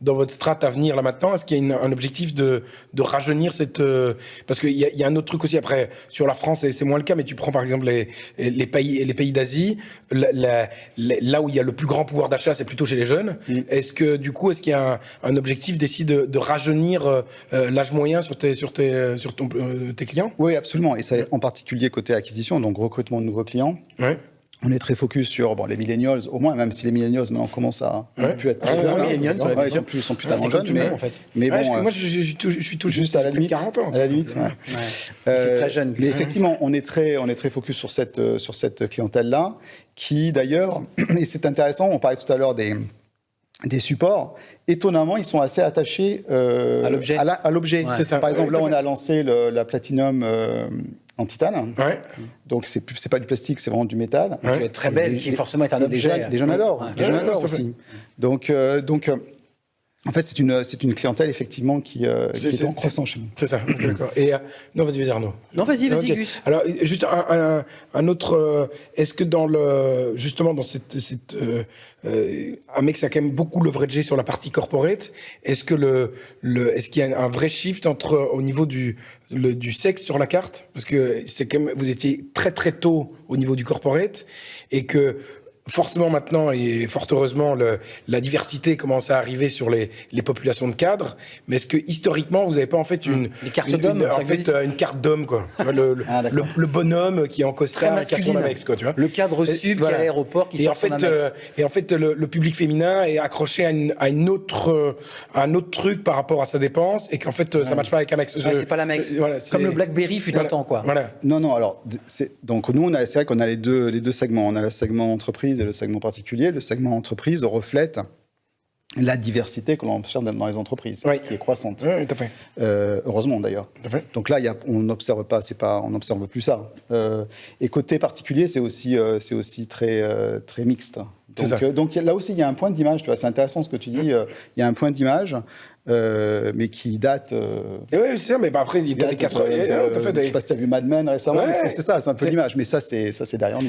dans votre strat à venir là maintenant, est-ce qu'il y a un objectif de rajeunir cette... parce qu'il y a un autre truc aussi, après, sur la France, c'est moins le cas, mais tu prends par exemple les pays d'Asie, là où il y a le plus grand pouvoir d'achat, c'est plutôt chez les jeunes. Est-ce qu'il y a un objectif d'essayer de rajeunir l'âge moyen sur tes clients? Oui, absolument. Et ça, en particulier côté acquisition, donc recrutement de nouveaux clients. Ouais. On est très focus sur les millennials, au moins, même si les millennials maintenant commencent à plus être très jeunes. Ils sont plus tellement jeunes. Mais, en fait. Mais bon, moi, je suis tout juste à la limite. 40 ans. À la limite. C'est très jeune. Mais effectivement, on est très focus sur cette clientèle-là, qui d'ailleurs, et c'est intéressant, on parlait tout à l'heure des supports, étonnamment, ils sont assez attachés à l'objet. Ouais. C'est ça. Par exemple, là, on a lancé la Platinum en titane. Ouais. Donc, c'est pas du plastique, c'est vraiment du métal. Qui est très belle, qui forcément est un objet. Les jeunes adorent. Les jeunes adorent aussi. Donc, en fait, c'est une clientèle, effectivement, qui est en croissance chez nous. C'est ça, d'accord. Et, non, vas-y, Arnaud. Non, vas-y, Okay. Gus. Alors, juste un autre... est-ce que justement, dans un mec, ça a quand même beaucoup leveragé sur la partie corporate, est-ce qu'il y a un vrai shift au niveau du sexe sur la carte? Parce que c'est quand même, vous étiez très très tôt au niveau du corporate, et que forcément maintenant, et fort heureusement, la diversité commence à arriver sur les populations de cadres. Mais est-ce que historiquement, vous n'avez pas en fait une carte d'homme, quoi? Le bonhomme qui est en costard, qui a son Amex, quoi, tu vois. Le cadre sub qui est à l'aéroport, qui sort son Amex. Et en fait, le public féminin est accroché à un autre truc par rapport à sa dépense, et qu'en fait, ça ne matche pas avec Amex. C'est pas l'Amex. Comme le BlackBerry fut un temps, quoi. Voilà. Non, alors, donc nous, c'est vrai qu'on a les deux segments. On a le segment entreprise et le segment particulier. Le segment entreprise reflète la diversité que l'on observe dans les entreprises, qui est croissante. Oui, tout à fait. Heureusement, d'ailleurs. Donc là, on n'observe pas, on n'observe plus ça. Et côté particulier, c'est aussi très, très mixte. Donc là aussi, il y a un point d'image. Tu vois, c'est intéressant ce que tu dis. Il y a un point d'image, mais qui date. Oui, c'est ça. Mais après, il y a des 80. Je ne sais pas si tu as vu Mad Men récemment. C'est ça, c'est un peu l'image. Mais ça, c'est derrière nous.